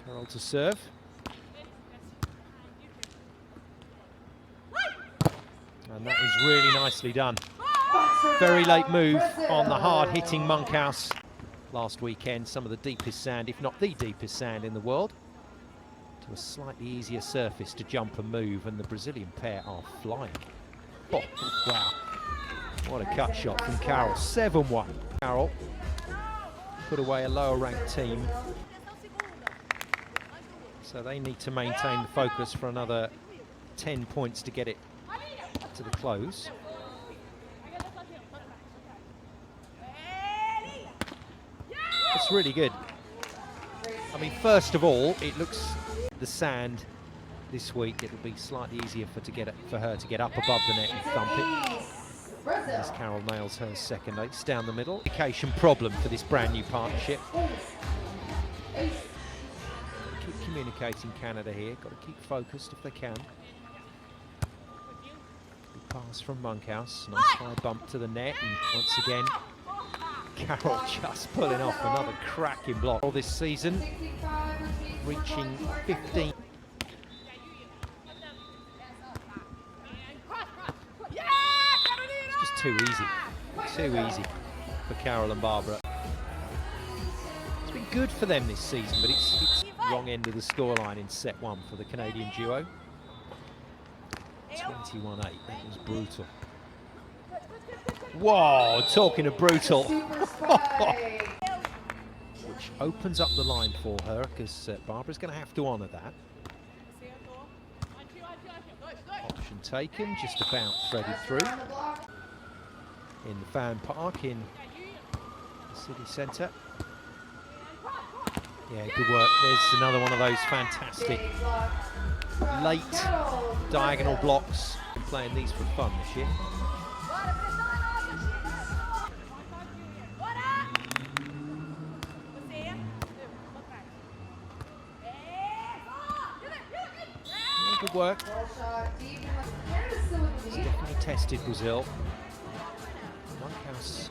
Carol to serve. And that is really nicely done. Very late move on the hard-hitting Monkhouse. Last weekend, some of the deepest sand, if not the deepest sand in the world, to a slightly easier surface to jump and move, and the Brazilian pair are flying. Oh, wow. What a cut shot from Carol. 7-1. Carol put away a lower-ranked team. So they need to maintain the focus for another 10 points to get it to the close. It's really good. I mean, first of all, it looks the sand this week. It'll be slightly easier for her to get up above the net and thump it. As Carol nails her second ace down the middle. Communication problem for this brand new partnership. Keep communicating, Canada here. Got to keep focused if they can. Good pass from Monkhouse. Nice high bump to the net, and once again, Carol just pulling off another cracking block all this season, reaching 15. It's just too easy for Carol and Barbara. It's been good for them this season, but it's wrong end of the scoreline in set one for the Canadian duo. 21-8, that was brutal. Whoa, talking of brutal. Which opens up the line for her, because Barbara's going to have to honour that. Option taken, just about threaded through. In the fan park in the city centre. Yeah, good work. There's another one of those fantastic late diagonal blocks. Been playing these for fun this year. Good work. It's definitely tested Brazil. Monkhouse,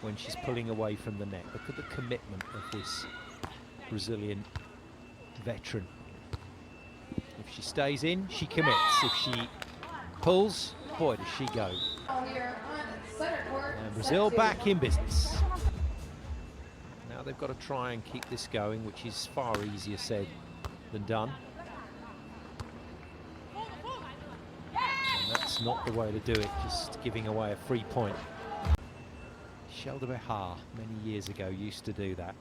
when she's pulling away from the net, look at the commitment of this Brazilian veteran. If she stays in, she commits. If she pulls, boy, does she go. And Brazil back in business. Now they've got to try and keep this going, which is far easier said than done. That's not the way to do it, just giving away a free point. Shelda Behar, many years ago, used to do that.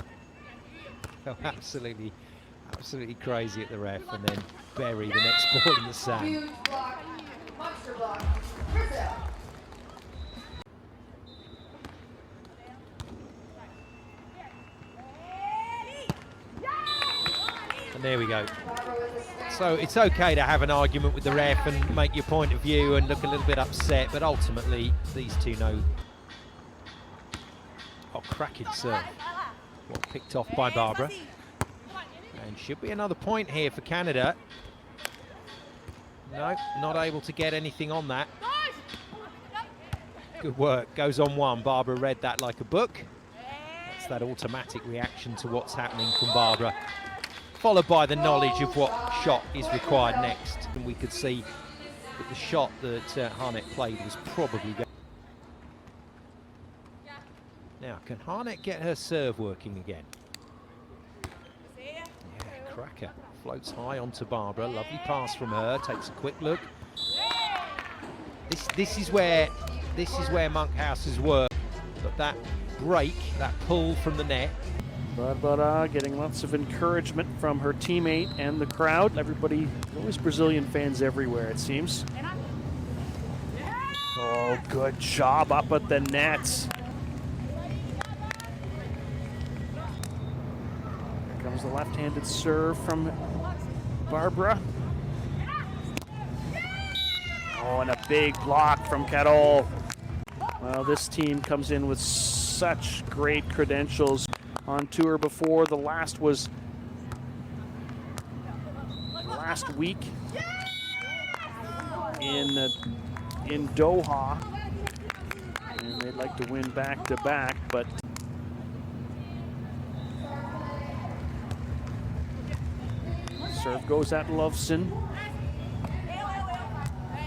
Felt absolutely crazy at the ref, and then bury the next ball in the sand. And there we go. So it's okay to have an argument with the ref and make your point of view and look a little bit upset, but ultimately these two know. Oh, cracking serve. Well picked off by Barbara. And should be another point here for Canada. No, not able to get anything on that. Good work, goes on one. Barbara read that like a book. That's that automatic reaction to what's happening from Barbara, followed by the knowledge of what shot is required next. And we could see that the shot that Harnett played was probably going. Now, can Harnett get her serve working again? Yeah, cracker. Floats high onto Barbara. Lovely pass from her. Takes a quick look. This is where Monkhouse's work. But that break, that pull from the net. Barbara getting lots of encouragement from her teammate and the crowd. Everybody, always Brazilian fans everywhere, it seems. Oh, good job up at the nets. Here comes the left-handed serve from Barbara. Oh, and a big block from Carol. Well, this team comes in with such great credentials. On tour before. The last was last week in Doha, and they'd like to win back-to-back, but Serve goes at Loveson.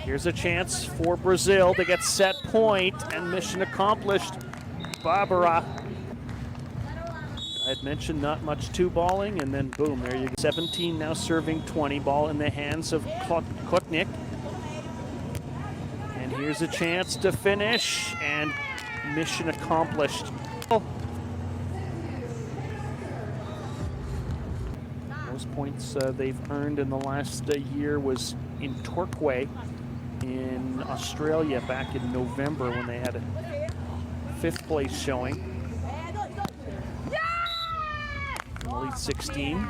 Here's a chance for Brazil to get set point, and mission accomplished. Barbara. I had mentioned not much two-balling, and then boom, there you go. 17 now serving 20. Ball in the hands of Kotnik. And here's a chance to finish, and mission accomplished. Most points they've earned in the last year was in Torquay in Australia back in November when they had a 5th place showing. Elite 16.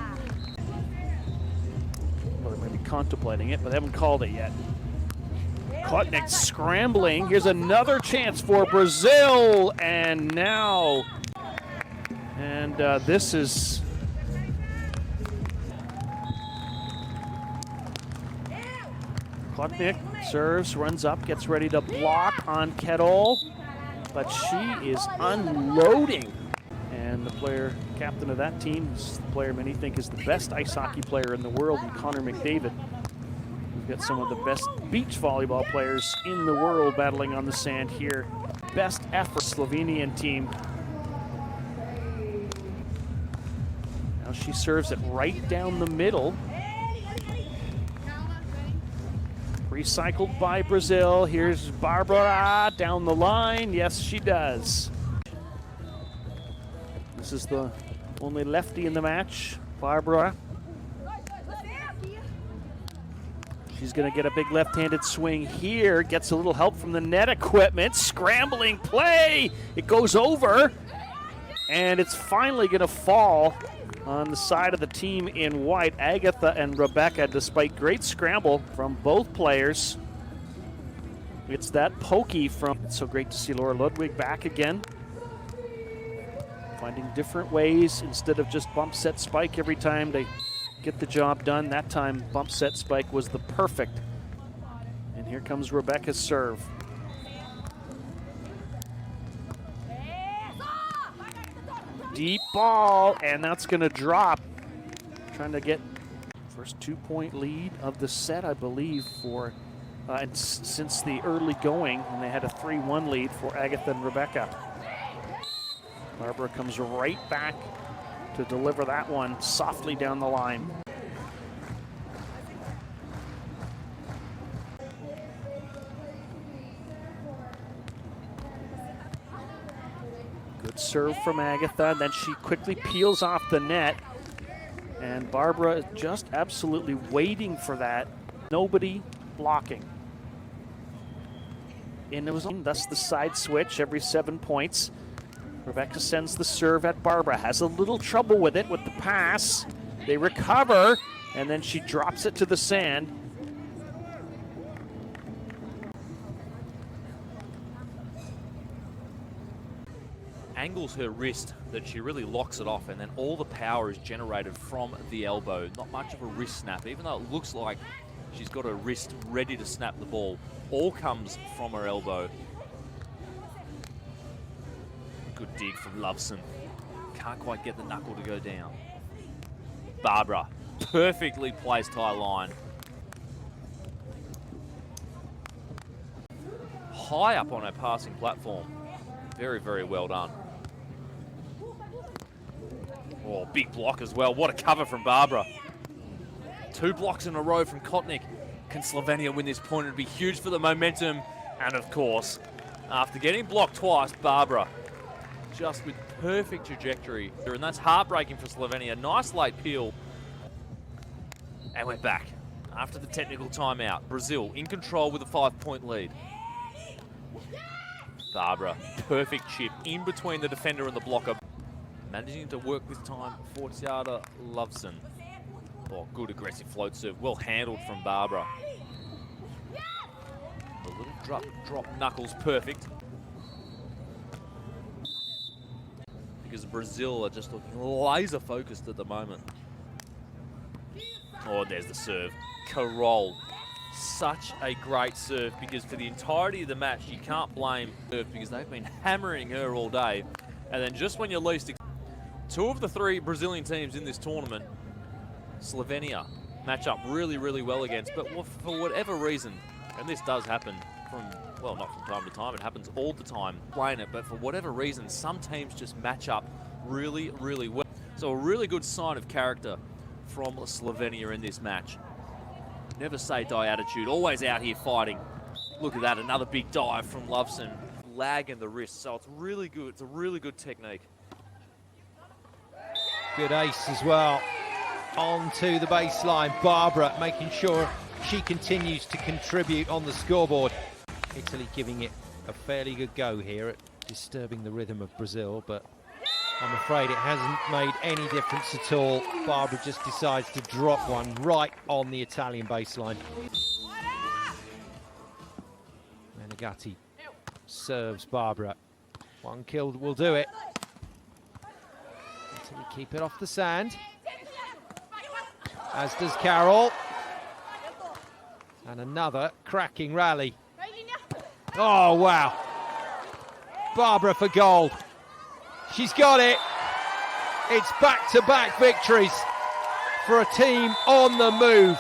Well, they might be contemplating it, but they haven't called it yet. Kotnik scrambling. Here's another chance for Brazil, and now, this is Kotnik serves, runs up, gets ready to block on Kettle, but she is unloading. And the player, captain of that team, is the player many think is the best ice hockey player in the world, and Connor McDavid. We've got some of the best beach volleyball players in the world battling on the sand here. Best effort, Slovenian team. Now she serves it right down the middle. Recycled by Brazil. Here's Barbara down the line. Yes, she does. This is the only lefty in the match, Barbara. She's going to get a big left-handed swing here. Gets a little help from the net equipment. Scrambling play. It goes over. And it's finally going to fall on the side of the team in white. Agatha and Rebecca, despite great scramble from both players. It's that pokey from... It's so great to see Laura Ludwig back again. Finding different ways instead of just bump set spike every time they get the job done. That time bump set spike was the perfect. And here comes Rebecca's serve. Deep ball, and that's going to drop. Trying to get first 2-point lead of the set, I believe, for and since the early going, when they had a 3-1 lead for Agatha and Rebecca. Barbara comes right back to deliver that one softly down the line. Good serve from Agatha, then she quickly peels off the net. And Barbara is just absolutely waiting for that. Nobody blocking. And it was thus the side switch every 7 points. Rebecca sends the serve at Barbara. Has a little trouble with it with the pass. They recover, and then she drops it to the sand. Angles her wrist that she really locks it off, and then all the power is generated from the elbow. Not much of a wrist snap, even though it looks like she's got her wrist ready to snap the ball. All comes from her elbow. Good dig from Loveson. Can't quite get the knuckle to go down. Barbara, perfectly placed high line. High up on her passing platform. Very, very well done. Oh, big block as well. What a cover from Barbara. 2 blocks in a row from Kotnik. Can Slovenia win this point? It'd be huge for the momentum. And of course, after getting blocked twice, Barbara just with perfect trajectory. And that's heartbreaking for Slovenia. Nice late peel. And we're back after the technical timeout. Brazil in control with a 5-point lead. Barbara, perfect chip in between the defender and the blocker. Managing to work this time for Tiara Loveson. Oh, good aggressive float serve. Well handled from Barbara. A little drop knuckles, perfect. Because Brazil are just looking laser focused at the moment. Oh, there's the serve. Carol. Such a great serve, because for the entirety of the match, you can't blame her because they've been hammering her all day. And then just when you're least... 2 of the 3 Brazilian teams in this tournament, Slovenia, match up really, really well against. But for whatever reason, and this does happen from, well, not from time to time, it happens all the time, playing it, but for whatever reason, some teams just match up really, really well. So a really good sign of character from Slovenia in this match. Never say die attitude, always out here fighting. Look at that, another big dive from Loveson. Lag in the wrist, so it's really good. It's a really good technique. Good ace as well. On to the baseline. Barbara making sure she continues to contribute on the scoreboard. Italy giving it a fairly good go here at disturbing the rhythm of Brazil, but I'm afraid it hasn't made any difference at all. Barbara just decides to drop one right on the Italian baseline. Menegatti serves Barbara. One kill will do it. Italy keep it off the sand, as does Carol. And another cracking rally. Oh, wow. Barbara for gold. She's got it. It's back-to-back victories for a team on the move.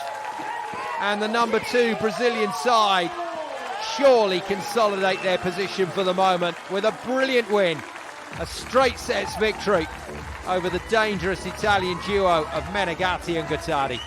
And the number 2 Brazilian side surely consolidate their position for the moment with a brilliant win. A straight sets victory over the dangerous Italian duo of Menegatti and Guttari.